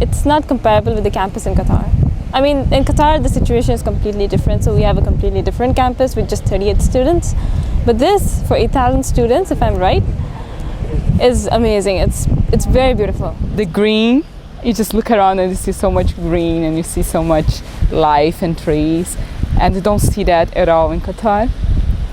it's not comparable with the campus in Qatar. I mean, in Qatar, the situation is completely different. So we have a completely different campus with just 38 students. But this, for 8,000 students, if I'm right, is amazing. It's very beautiful. The green, you just look around and you see so much green and you see so much life and trees. And you don't see that at all in Qatar.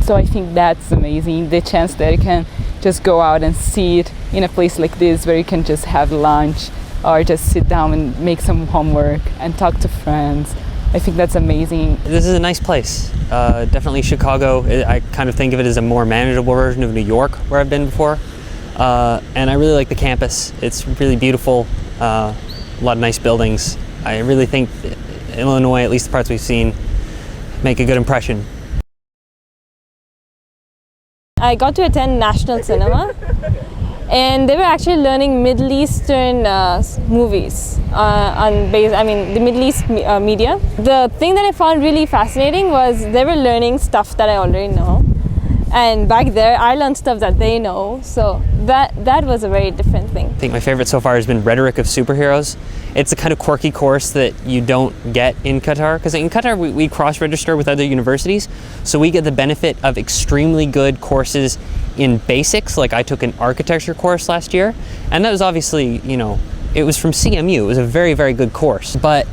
So I think that's amazing. The chance that you can just go out and see it in a place like this where you can just have lunch or just sit down and make some homework and talk to friends. I think that's amazing. This is a nice place. Definitely Chicago. I kind of think of it as a more manageable version of New York, where I've been before. And I really like the campus. It's really beautiful. A lot of nice buildings. I really think Illinois, at least the parts we've seen, make a good impression. I got to attend National Cinema, and they were actually learning Middle Eastern movies the Middle East media. The thing that I found really fascinating was they were learning stuff that I already know, and back there I learned stuff that they know. So that was a very different thing. I think my favorite so far has been Rhetoric of Superheroes. It's a kind of quirky course that you don't get in Qatar, because in Qatar we cross-register with other universities, so we get the benefit of extremely good courses in basics. Like I took an architecture course last year, and that was obviously, it was from CMU. It was a very, very good course. But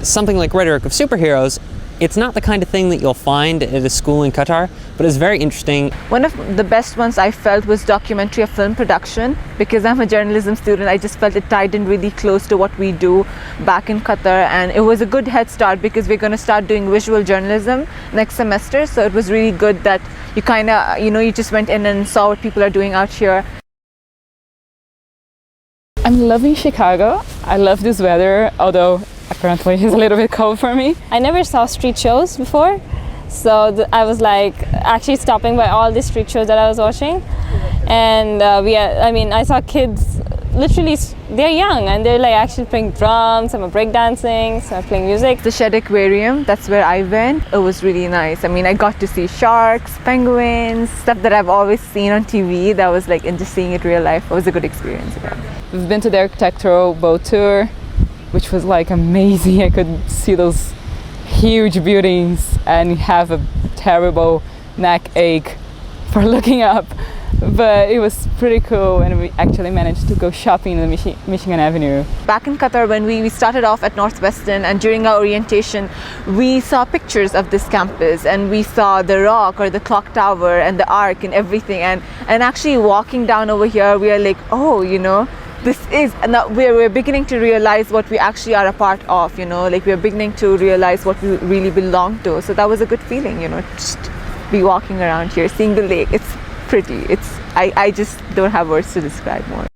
something like Rhetoric of Superheroes, it's not the kind of thing that you'll find at a school in Qatar, but it's very interesting. One of the best ones I felt was documentary of film production. Because I'm a journalism student, I just felt it tied in really close to what we do back in Qatar, and it was a good head start because we're going to start doing visual journalism next semester. So it was really good that you kind of, you just went in and saw what people are doing out here. I'm loving Chicago. I love this weather, although apparently it's a little bit cold for me. I never saw street shows before, so I was like actually stopping by all the street shows that I was watching, and I saw kids, literally they're young and they're like actually playing drums, some are breakdancing, some are playing music. The Shed Aquarium, that's where I went. It was really nice. I mean, I got to see sharks, penguins, stuff that I've always seen on TV. That was like, and just seeing it real life, it was a good experience. We've been to the architectural boat tour, which was like amazing. I could see those huge buildings and have a terrible neck ache for looking up. But it was pretty cool, and we actually managed to go shopping in the Michigan Avenue. Back in Qatar, when we started off at Northwestern, and during our orientation, we saw pictures of this campus, and we saw the rock or the clock tower and the arc and everything. And actually walking down over here, we are like, oh, this is, and that we're beginning to realize what we actually are a part of, like we're beginning to realize what we really belong to. So that was a good feeling, just be walking around here, seeing the lake. It's pretty. I just don't have words to describe more.